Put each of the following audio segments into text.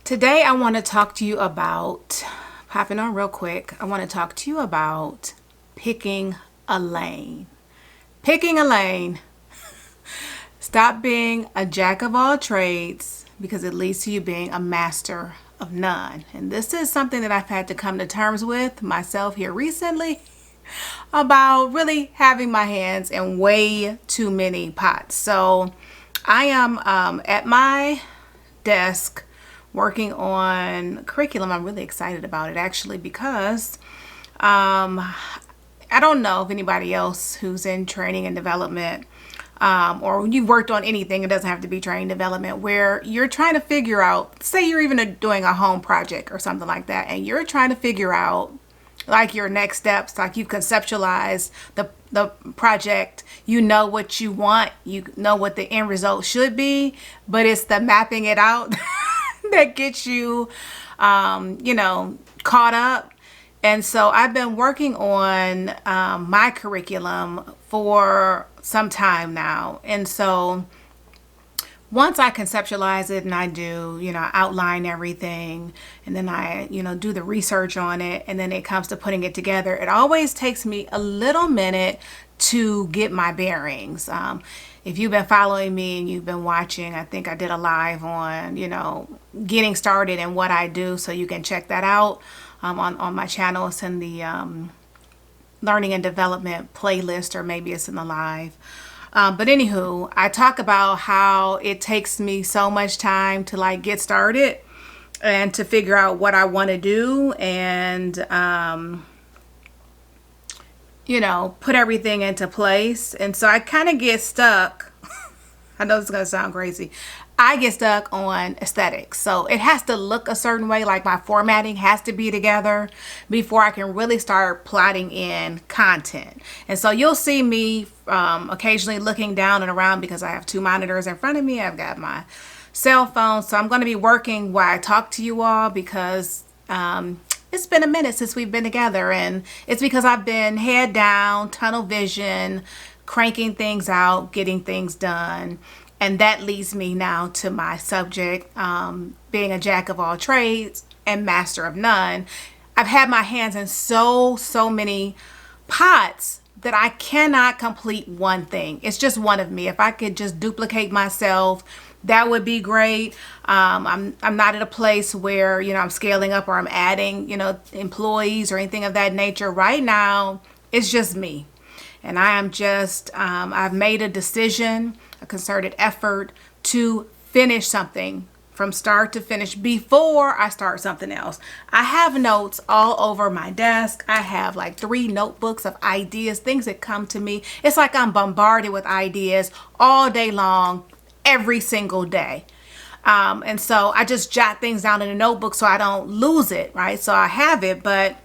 Today I want to talk to you about, popping on real quick, I want to talk to you about picking a lane. Picking a lane. Stop being a jack of all trades because it leads to you being a master of none. And this is something that I've had to come to terms with myself here recently about really having my hands in way too many pots. So I am at my desk working on curriculum. I'm really excited about it actually because I don't know if anybody else who's in training and development or you've worked on anything, it doesn't have to be training development, where you're trying to figure out, say you're even doing a home project or something like that, and you're trying to figure out like your next steps, like you conceptualize the project, you know what you want, you know what the end result should be, but it's the mapping it out that gets you, caught up. And so I've been working on my curriculum for some time now. And so once I conceptualize it and I do, outline everything, and then I, do the research on it, and then it comes to putting it together, it always takes me a little minute to get my bearings. If you've been following me and you've been watching, I think I did a live on, getting started and what I do. So you can check that out on my channel. It's in the learning and development playlist, or maybe it's in the live. But anywho, I talk about how it takes me so much time to get started and to figure out what I want to do and, put everything into place. And so I kind of get stuck. I know this is going to sound crazy. I get stuck on aesthetics. So it has to look a certain way, like my formatting has to be together before I can really start plotting in content. And so you'll see me occasionally looking down and around because I have two monitors in front of me. I've got my cell phone. So I'm going to be working while I talk to you all because it's been a minute since we've been together. And it's because I've been head down, tunnel vision, cranking things out, getting things done. And that leads me now to my subject, being a jack of all trades and master of none. I've had my hands in so many pots that I cannot complete one thing. It's just one of me. If I could just duplicate myself, that would be great. I'm not at a place where, I'm scaling up or I'm adding, employees or anything of that nature. Right now, it's just me. And I am just, I've made a decision, a concerted effort to finish something from start to finish before I start something else. I have notes all over my desk. I have like 3 notebooks of ideas, things that come to me. It's like I'm bombarded with ideas all day long, every single day. And so I just jot things down in a notebook so I don't lose it, right? So I have it, but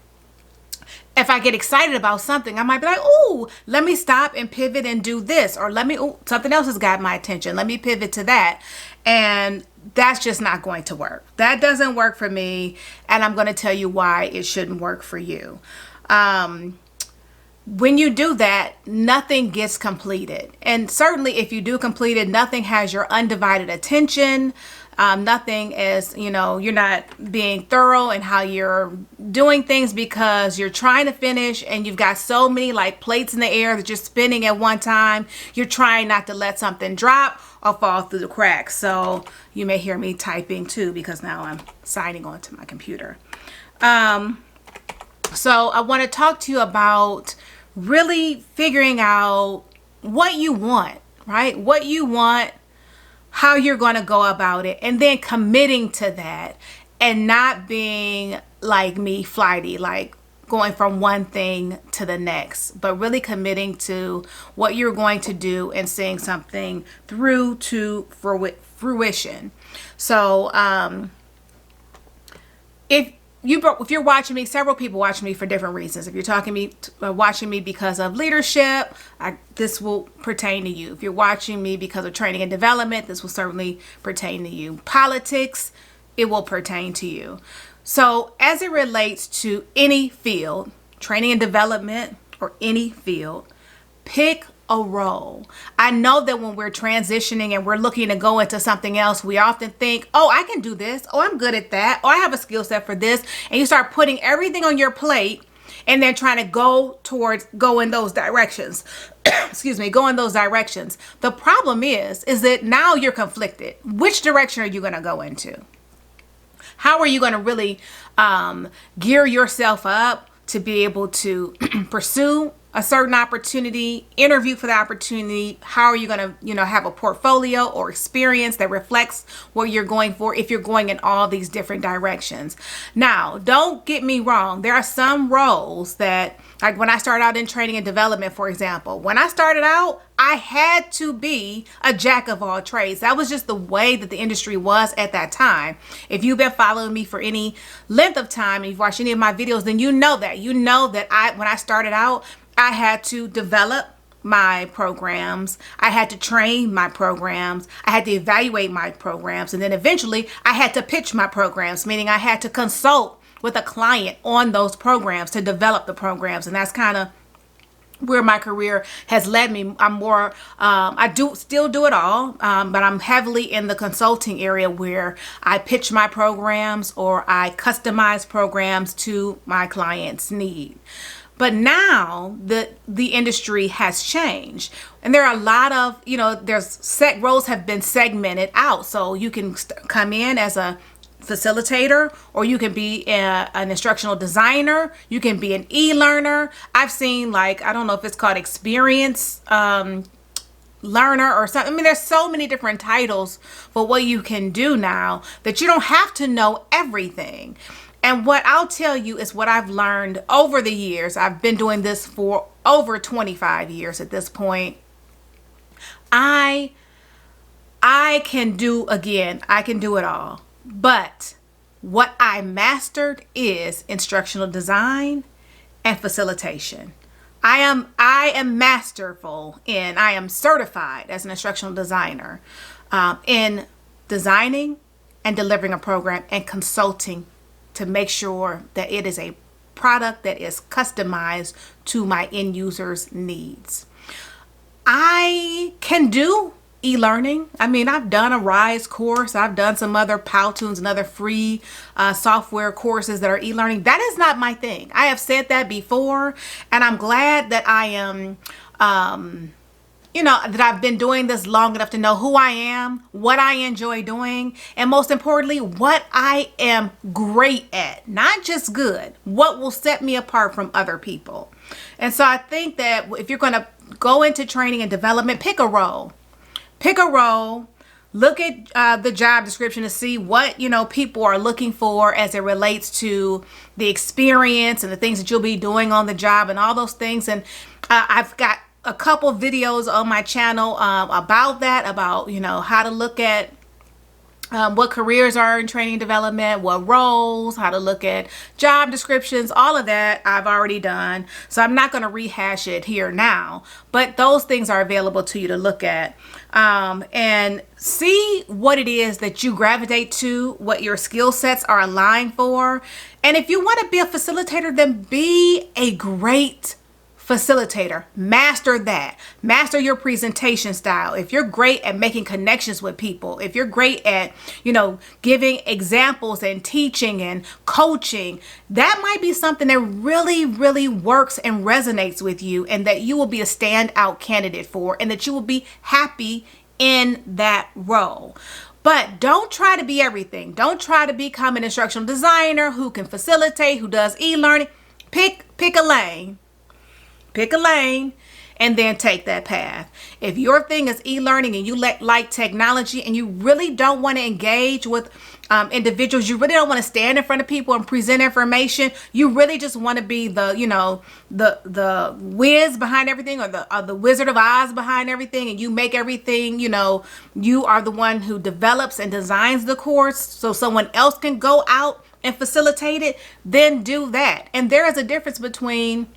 if I get excited about something, I might be like, "Ooh, let me stop and pivot and do this," or something else has got my attention. Let me pivot to that. And that's just not going to work. That doesn't work for me. And I'm going to tell you why it shouldn't work for you. When you do that, nothing gets completed. And certainly if you do complete it, nothing has your undivided attention. Nothing is, you're not being thorough in how you're doing things because you're trying to finish and you've got so many plates in the air that you're spinning at one time. You're trying not to let something drop or fall through the cracks. So you may hear me typing too because now I'm signing on to my computer. So I want to talk to you about really figuring out what you want, right? What you want, how you're going to go about it, and then committing to that and not being like me, flighty, like going from one thing to the next, but really committing to what you're going to do and seeing something through to fruition. So if you're watching me, several people watch me for different reasons. If you're watching me because of leadership, this will pertain to you. If you're watching me because of training and development, this will certainly pertain to you. Politics, it will pertain to you. So as it relates to any field, training and development or any field, pick a role. I know that when we're transitioning and we're looking to go into something else, we often think, oh, I can do this. Oh, I'm good at that. Oh, I have a skill set for this. And you start putting everything on your plate and then trying to go in those directions. Excuse me, go in those directions. The problem is that now you're conflicted. Which direction are you going to go into? How are you going to really gear yourself up to be able to pursue a certain opportunity, interview for the opportunity? How are you going to, have a portfolio or experience that reflects what you're going for if you're going in all these different directions? Now, don't get me wrong. There are some roles that, like when I started out in training and development, for example, when I started out, I had to be a jack of all trades. That was just the way that the industry was at that time. If you've been following me for any length of time, and you've watched any of my videos, then you know that. You know that when I started out, I had to develop my programs. I had to train my programs. I had to evaluate my programs. And then eventually I had to pitch my programs, meaning I had to consult with a client on those programs to develop the programs. And that's kind of where my career has led me. I do still do it all, but I'm heavily in the consulting area where I pitch my programs or I customize programs to my client's need. But now the industry has changed, and there are a lot of, roles have been segmented out. So you can come in as a facilitator, or you can be an instructional designer. You can be an e-learner. I've seen, I don't know if it's called experience learner or something. I mean, there's so many different titles for what you can do now that you don't have to know everything. And what I'll tell you is what I've learned over the years. I've been doing this for over 25 years at this point. I can do it all. But what I mastered is instructional design and facilitation. I am masterful in, I am certified as an instructional designer in designing and delivering a program and consulting to make sure that it is a product that is customized to my end users' needs. I can do e-learning. I mean, I've done a RISE course. I've done some other Powtoons and other free software courses that are e-learning. That is not my thing. I have said that before, and I'm glad that I am that I've been doing this long enough to know who I am, what I enjoy doing, and most importantly, what I am great at. Not just good, what will set me apart from other people. And so I think that if you're going to go into training and development, pick a role. Look at the job description to see what, people are looking for as it relates to the experience and the things that you'll be doing on the job and all those things. And I've got a couple videos on my channel about that, about, how to look at what careers are in training and development, what roles, how to look at job descriptions, all of that I've already done. So I'm not going to rehash it here now, but those things are available to you to look at and see what it is that you gravitate to, what your skill sets are aligned for. And if you want to be a facilitator, then be a great facilitator. Master that. Master your presentation style. If you're great at making connections with people, if you're great at, giving examples and teaching and coaching, that might be something that really, really works and resonates with you, and that you will be a standout candidate for, and that you will be happy in that role. But don't try to be everything. Don't try to become an instructional designer who can facilitate, who does e-learning. Pick a lane. Pick a lane and then take that path. If your thing is e-learning and you like technology and you really don't want to engage with individuals, you really don't want to stand in front of people and present information, you really just want to be the whiz behind everything, or the Wizard of Oz behind everything, and you make everything, you are the one who develops and designs the course so someone else can go out and facilitate it, then do that. And there is a difference between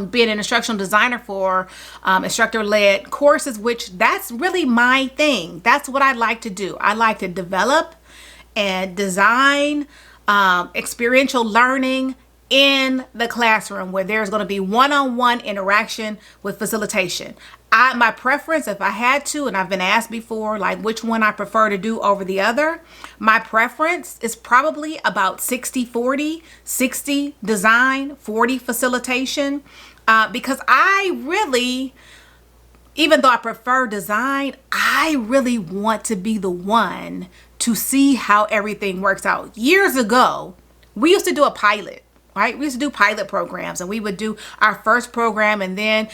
being an instructional designer for instructor-led courses, which that's really my thing. That's what I like to do. I like to develop and design experiential learning in the classroom where there's going to be one-on-one interaction with facilitation. My preference, if I had to, and I've been asked before, like which one I prefer to do over the other, my preference is probably about 60-40, 60 design, 40 facilitation, because I really, even though I prefer design, I really want to be the one to see how everything works out. Years ago, we used to do a pilot. Right? We used to do pilot programs, and we would do our first program, and then,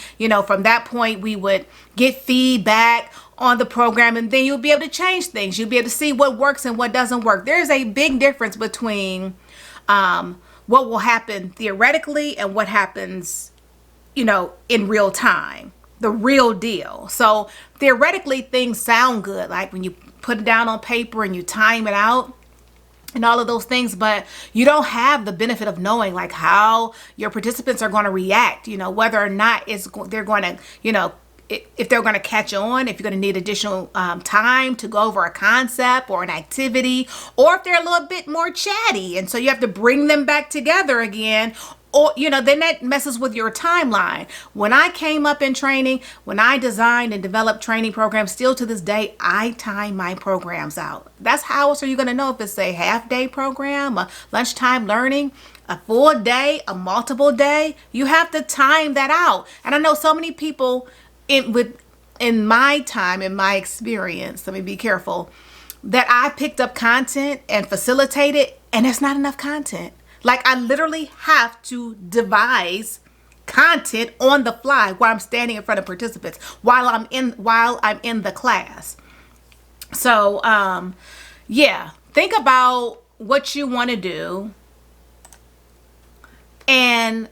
from that point we would get feedback on the program, and then you'll be able to change things. You'll be able to see what works and what doesn't work. There's a big difference between what will happen theoretically and what happens, in real time, the real deal. So theoretically things sound good, like when you put it down on paper and you time it out and all of those things, but you don't have the benefit of knowing like how your participants are going to react, whether or not they're going to, if they're going to catch on, if you're going to need additional time to go over a concept or an activity, or if they're a little bit more chatty. And so you have to bring them back together again. Or, then that messes with your timeline. When I came up in training, when I designed and developed training programs, still to this day, I time my programs out. That's how else are you going to know if it's a half-day program, a lunchtime learning, a full day, a multiple day? You have to time that out. And I know so many people in my time, in my experience, let me be careful, that I picked up content and facilitated, and there's not enough content. Like I literally have to devise content on the fly while I'm standing in front of participants, while I'm in the class. So yeah, think about what you want to do and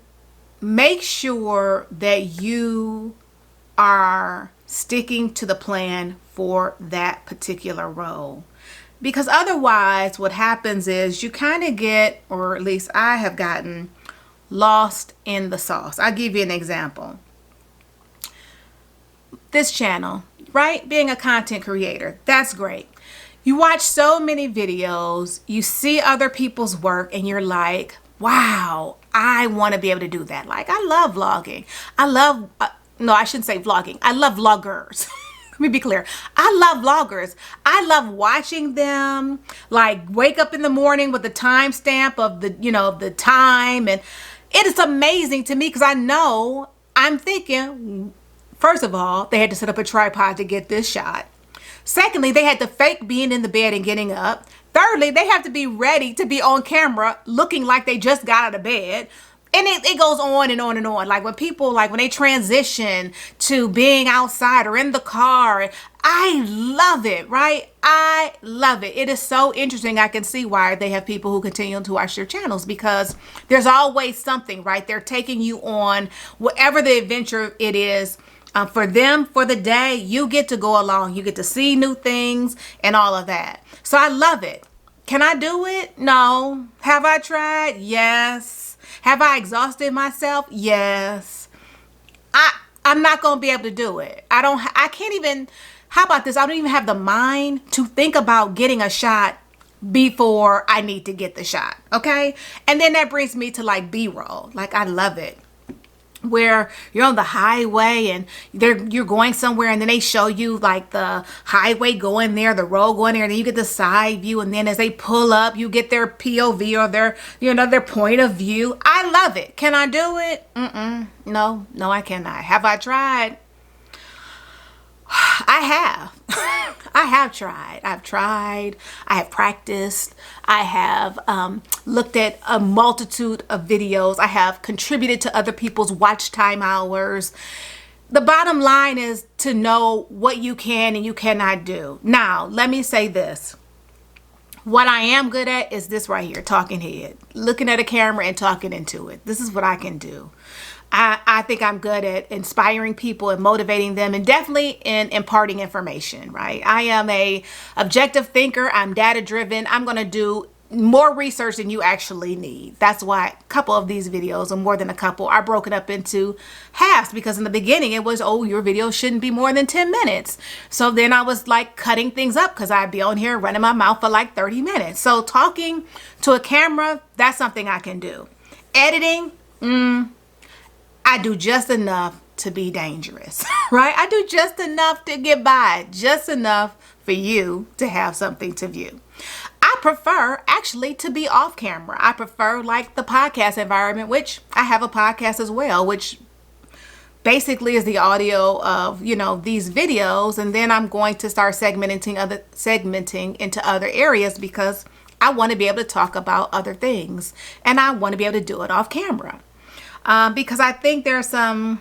make sure that you are sticking to the plan for that particular role. Because otherwise what happens is you kind of get, or at least I have gotten, lost in the sauce. I'll give you an example. This channel, right? Being a content creator, that's great. You watch so many videos, you see other people's work, and you're like, wow, I want to be able to do that. Like, I love vlogging. No, I shouldn't say vlogging. I love vloggers. Let me be clear. I love vloggers. I love watching them like wake up in the morning with the timestamp of the time. And it is amazing to me because I'm thinking, first of all, they had to set up a tripod to get this shot. Secondly, they had to fake being in the bed and getting up. Thirdly, they have to be ready to be on camera looking like they just got out of bed. And it goes on and on and on. Like when people, when they transition to being outside or in the car, I love it, right? I love it. It is so interesting. I can see why they have people who continue to watch their channels, because there's always something, right? They're taking you on whatever the adventure it is. For them, for the day, you get to go along. You get to see new things and all of that. So I love it. Can I do it? No. Have I tried? Yes. Have I exhausted myself? Yes. I'm not going to be able to do it. I can't even, how about this? I don't even have the mind to think about getting a shot before I need to get the shot. Okay. And then that brings me to like B-roll. Like I love it. Where you're on the highway and you're going somewhere, and then they show you like the highway going there, the road going there, and then you get the side view, and then as they pull up you get their POV or their point of view. I love it. Can I do it? No, I cannot. Have I tried? I have. I have tried. I've tried. I have practiced. I have looked at a multitude of videos. I have contributed to other people's watch time hours. The bottom line is to know what you can and you cannot do. Now, let me say this. What I am good at is this right here, talking head, looking at a camera and talking into it. This is what I can do. I think I'm good at inspiring people and motivating them, and definitely in imparting information, right? I am a objective thinker. I'm data driven. I'm going to do more research than you actually need. That's why a couple of these videos, or more than a couple, are broken up into halves, because in the beginning it was, oh, your video shouldn't be more than 10 minutes. So then I was like cutting things up because I'd be on here running my mouth for like 30 minutes. So talking to a camera, that's something I can do. Editing, I do just enough to be dangerous, right? I do just enough to get by, just enough for you to have something to view. I prefer actually to be off camera. I prefer like the podcast environment, which I have a podcast as well, which basically is the audio of, these videos. And then I'm going to start segmenting into other areas because I want to be able to talk about other things and I want to be able to do it off camera. Because I think there's some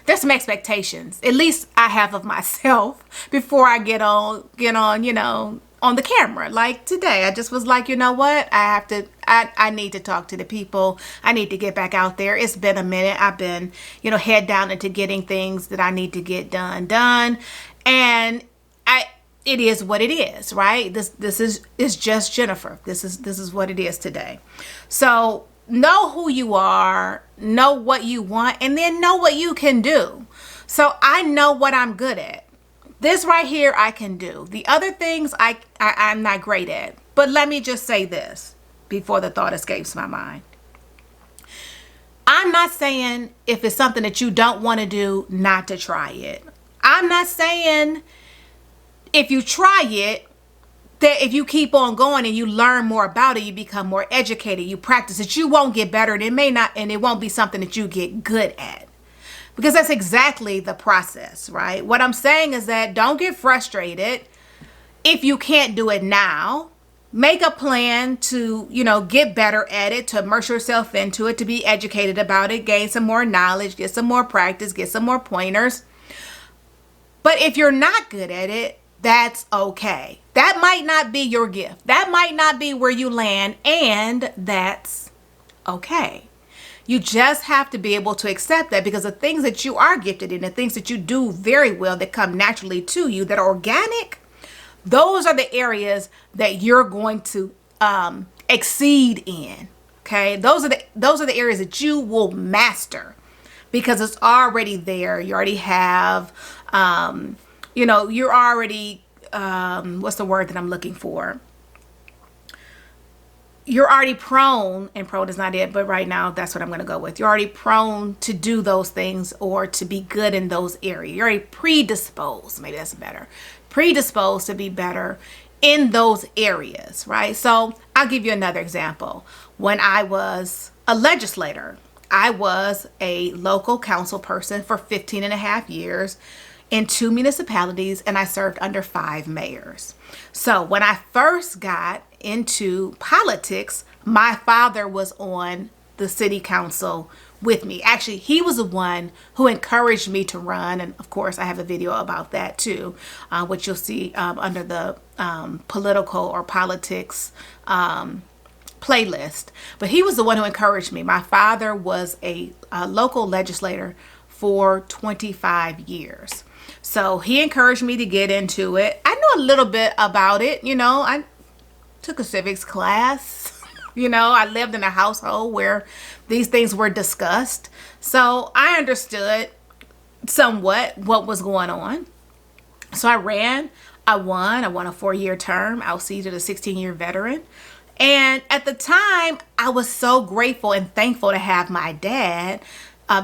expectations, at least I have of myself before I get on, on the camera. Like today, I just was like, you know what? I need to talk to the people. I need to get back out there. It's been a minute. I've been, head down into getting things that I need to get done. And it is what it is, right? This is just Jennifer. This is what it is today. So know who you are, know what you want, and then know what you can do. So I know what I'm good at. This right here I can do. The other things I'm not great at. But let me just say this before the thought escapes my mind. I'm not saying if it's something that you don't want to do, not to try it. I'm not saying if you try it, that if you keep on going and you learn more about it, you become more educated, you practice it, you won't get better, and it won't be something that you get good at. Because that's exactly the process, right? What I'm saying is that don't get frustrated if you can't do it now. Make a plan to, get better at it, to immerse yourself into it, to be educated about it, gain some more knowledge, get some more practice, get some more pointers. But if you're not good at it, that's okay. That might not be your gift. That might not be where you land, and that's okay. You just have to be able to accept that, because the things that you are gifted in, the things that you do very well, that come naturally to you, that are organic, those are the areas that you're going to exceed in. Okay, those are the areas that you will master because it's already there. You already have, you're already, what's the word that I'm looking for? You're already prone, and prone is not it, but right now that's what I'm going to go with. You're already prone to do those things or to be good in those areas. You're already predisposed, maybe that's better, predisposed to be better in those areas, right? So I'll give you another example. When I was a legislator, I was a local council person for 15 and a half years in 2 municipalities, and I served under 5 mayors. So when I first got into politics, my father was on the city council with me. Actually, he was the one who encouraged me to run. And of course, I have a video about that too, which you'll see under the political or politics playlist. But he was the one who encouraged me. My father was a local legislator for 25 years. So he encouraged me to get into it. I knew a little bit about it. I took a civics class. I lived in a household where these things were discussed. So I understood somewhat what was going on. So I ran. I won a 4-year term. I was seated a 16-year veteran. And at the time, I was so grateful and thankful to have my dad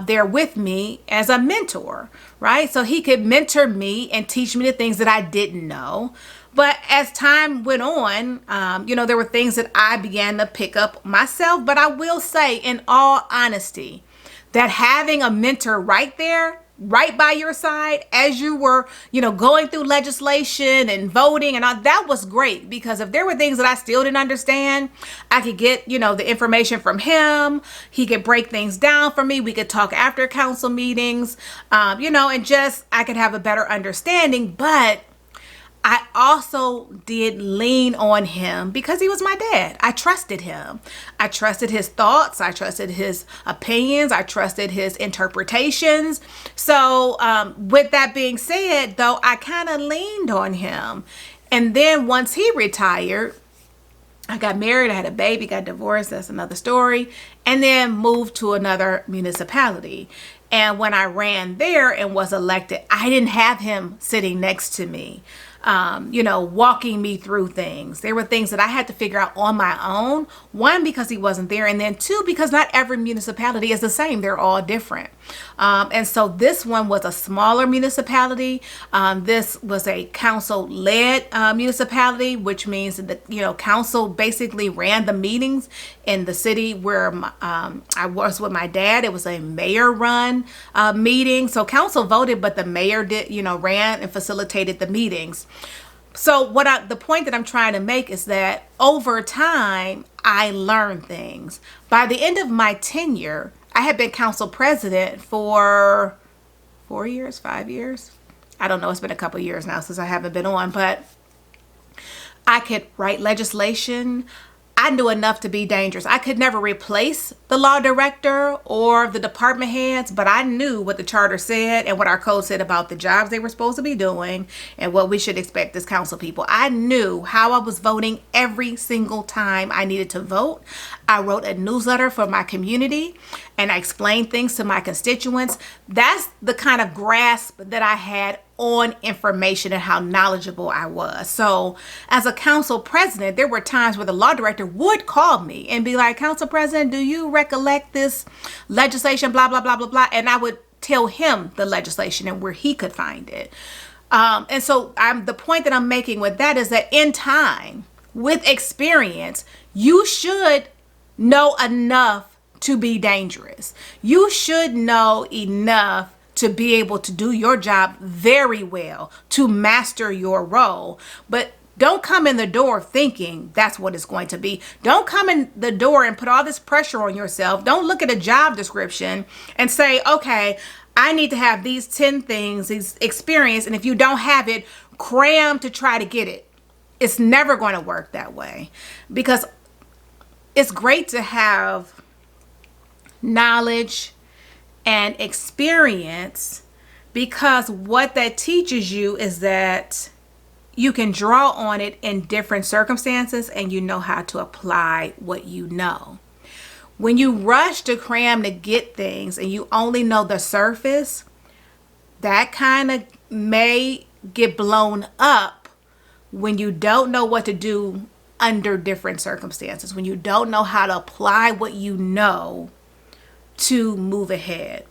there with me as a mentor, right? So he could mentor me and teach me the things that I didn't know. But as time went on, there were things that I began to pick up myself. But I will say, in all honesty, that having a mentor right there, right by your side as you were, going through legislation and voting and all, that was great, because if there were things that I still didn't understand, I could get, the information from him. He could break things down for me. We could talk after council meetings, and just, I could have a better understanding. But I also did lean on him because he was my dad. I trusted him. I trusted his thoughts. I trusted his opinions. I trusted his interpretations. So with that being said, though, I kind of leaned on him. And then once he retired, I got married, I had a baby, got divorced. That's another story. And then moved to another municipality. And when I ran there and was elected, I didn't have him sitting next to me. walking me through things. There were things that I had to figure out on my own. One, because he wasn't there. And then two, because not every municipality is the same. They're all different. And so this one was a smaller municipality. This was a council-led municipality, which means that the council basically ran the meetings in the city where I was with my dad. It was a mayor-run meeting. So council voted, but the mayor did, ran and facilitated the meetings. So the point that I'm trying to make is that over time, I learned things. By the end of my tenure, I had been council president for 4 years, 5 years. I don't know. It's been a couple years now since I haven't been on, but I could write legislation. I knew enough to be dangerous. I could never replace the law director or the department heads, but I knew what the charter said and what our code said about the jobs they were supposed to be doing and what we should expect as council people. I knew how I was voting every single time I needed to vote. I wrote a newsletter for my community and I explained things to my constituents. That's the kind of grasp that I had on information and how knowledgeable I was. So as a council president, there were times where the law director would call me and be like, "Council President, do you recollect this legislation, blah, blah, blah, blah, blah." And I would tell him the legislation and where he could find it. And so the point that I'm making with that is that in time, with experience, you should know enough to be dangerous. You should know enough to be able to do your job very well, to master your role. But don't come in the door thinking that's what it's going to be. Don't come in the door and put all this pressure on yourself. Don't look at a job description and say, okay, I need to have these 10 things, these experience, and if you don't have it, cram to try to get it. It's never going to work that way, because it's great to have knowledge and experience, because what that teaches you is that you can draw on it in different circumstances and you know how to apply what you know. When you rush to cram to get things and you only know the surface, that kind of may get blown up when you don't know what to do under different circumstances, when you don't know how to apply what you know to move ahead.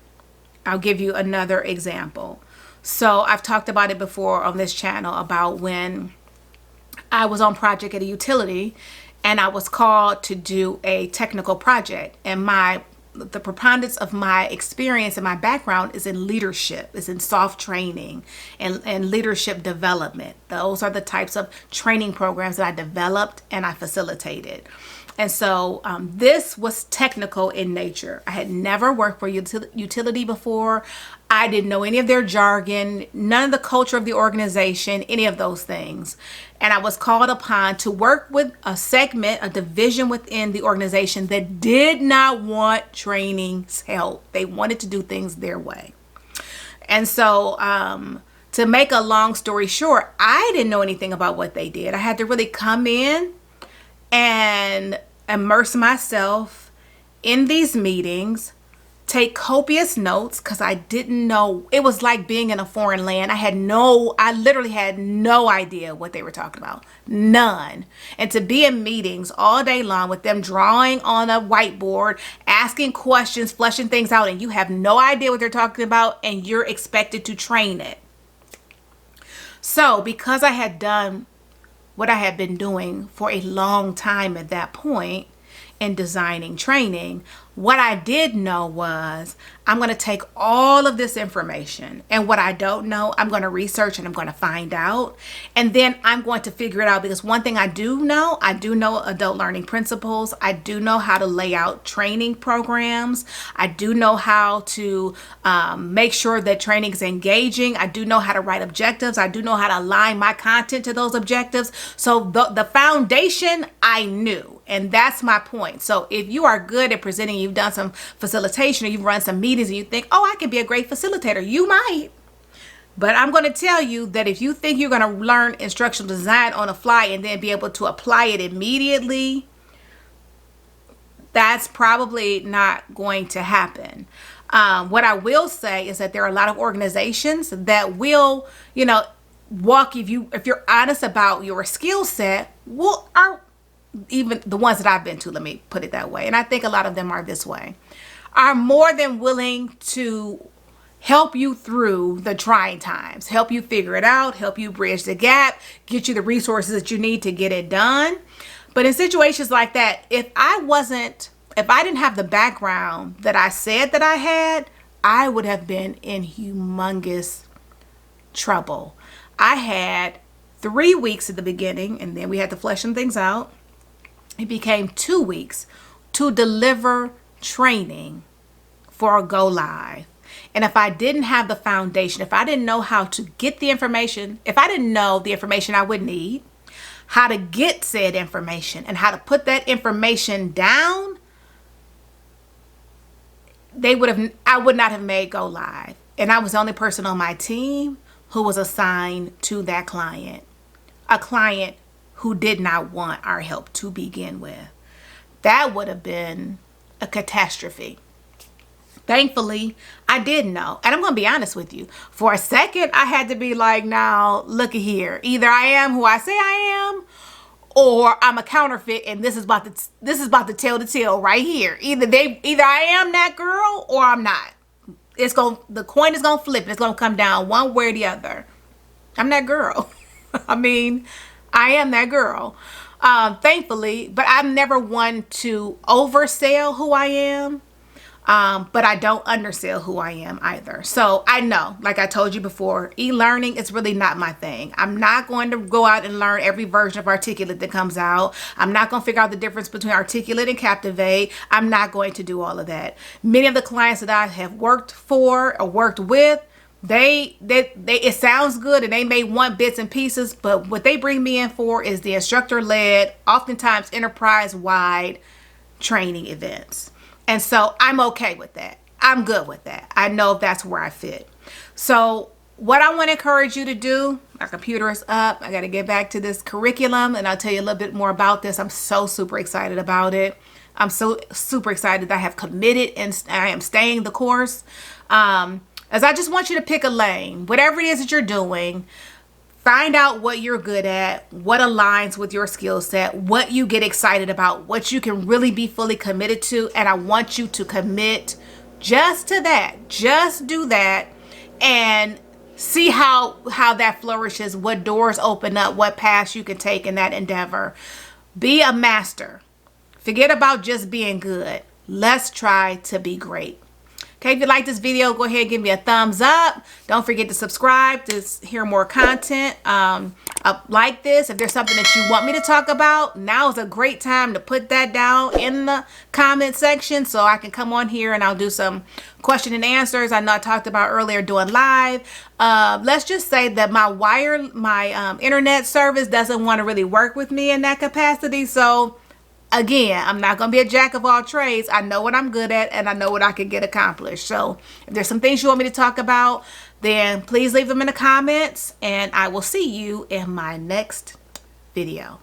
I'll give you another example. So I've talked about it before on this channel about when I was on project at a utility and I was called to do a technical project, and the preponderance of my experience and my background is in leadership, is in soft training and leadership development. Those are the types of training programs that I developed and I facilitated. And so this was technical in nature. I had never worked for a utility before. I didn't know any of their jargon, none of the culture of the organization, any of those things. And I was called upon to work with a segment, a division within the organization that did not want training's help. They wanted to do things their way. And so to make a long story short, I didn't know anything about what they did. I had to really come in and immerse myself in these meetings, take copious notes, because I didn't know. It was like being in a foreign land. I literally had no idea what they were talking about. None. And to be in meetings all day long with them drawing on a whiteboard, asking questions, fleshing things out, and you have no idea what they're talking about, and you're expected to train it. So because I had done what I had been doing for a long time at that point in designing training, what I did know was I'm going to take all of this information, and what I don't know, I'm going to research and I'm going to find out, and then I'm going to figure it out. Because one thing I do know adult learning principles. I do know how to lay out training programs. I do know how to make sure that training is engaging. I do know how to write objectives. I do know how to align my content to those objectives. So the foundation I knew. And that's my point. So if you are good at presenting, you've done some facilitation, or you've run some meetings and you think, oh, I can be a great facilitator, you might. But I'm going to tell you that if you think you're going to learn instructional design on the fly and then be able to apply it immediately, that's probably not going to happen. What I will say is that there are a lot of organizations that will, if you're honest about your skill set, even the ones that I've been to, let me put it that way, and I think a lot of them are this way, are more than willing to help you through the trying times, help you figure it out, help you bridge the gap, get you the resources that you need to get it done. But in situations like that, if I didn't have the background that I said that I had, I would have been in humongous trouble. I had 3 weeks at the beginning, and then we had to flesh some things out. It became 2 weeks to deliver training for a go live. And if I didn't have the foundation, if I didn't know how to get the information, if I didn't know the information I would need, how to get said information, and how to put that information down, I would not have made go live. And I was the only person on my team who was assigned to that client, a client who did not want our help to begin with. That would have been a catastrophe. Thankfully, I did know. And I'm going to be honest with you. For a second, I had to be like, now, look at here. Either I am who I say I am, or I'm a counterfeit, and this is about to tell the tale right here. Either I am that girl or I'm not. The coin is going to flip. It's going to come down one way or the other. I'm that girl. I mean, I am that girl. Thankfully, but I'm never one to oversell who I am. But I don't undersell who I am either. So I know, like I told you before, e-learning is really not my thing. I'm not going to go out and learn every version of Articulate that comes out. I'm not going to figure out the difference between Articulate and Captivate. I'm not going to do all of that. Many of the clients that I have worked for or worked with, it sounds good and they may want bits and pieces, but what they bring me in for is the instructor-led, oftentimes enterprise-wide training events. And so I'm okay with that. I'm good with that. I know that's where I fit. So what I want to encourage you to do, my computer is up. I got to get back to this curriculum and I'll tell you a little bit more about this. I'm so super excited about it. I'm so super excited that I have committed and I am staying the course. As I just want you to pick a lane, whatever it is that you're doing. Find out what you're good at, what aligns with your skill set, what you get excited about, what you can really be fully committed to. And I want you to commit just to that. Just do that and see how that flourishes, what doors open up, what paths you can take in that endeavor. Be a master. Forget about just being good. Let's try to be great. Okay, if you like this video, go ahead and give me a thumbs up. Don't forget to subscribe to hear more content like this. If there's something that you want me to talk about, now is a great time to put that down in the comment section so I can come on here and I'll do some question and answers. I know I talked about earlier doing live. Let's just say that my internet service doesn't want to really work with me in that capacity. So again, I'm not going to be a jack of all trades. I know what I'm good at and I know what I can get accomplished. So if there's some things you want me to talk about, then please leave them in the comments and I will see you in my next video.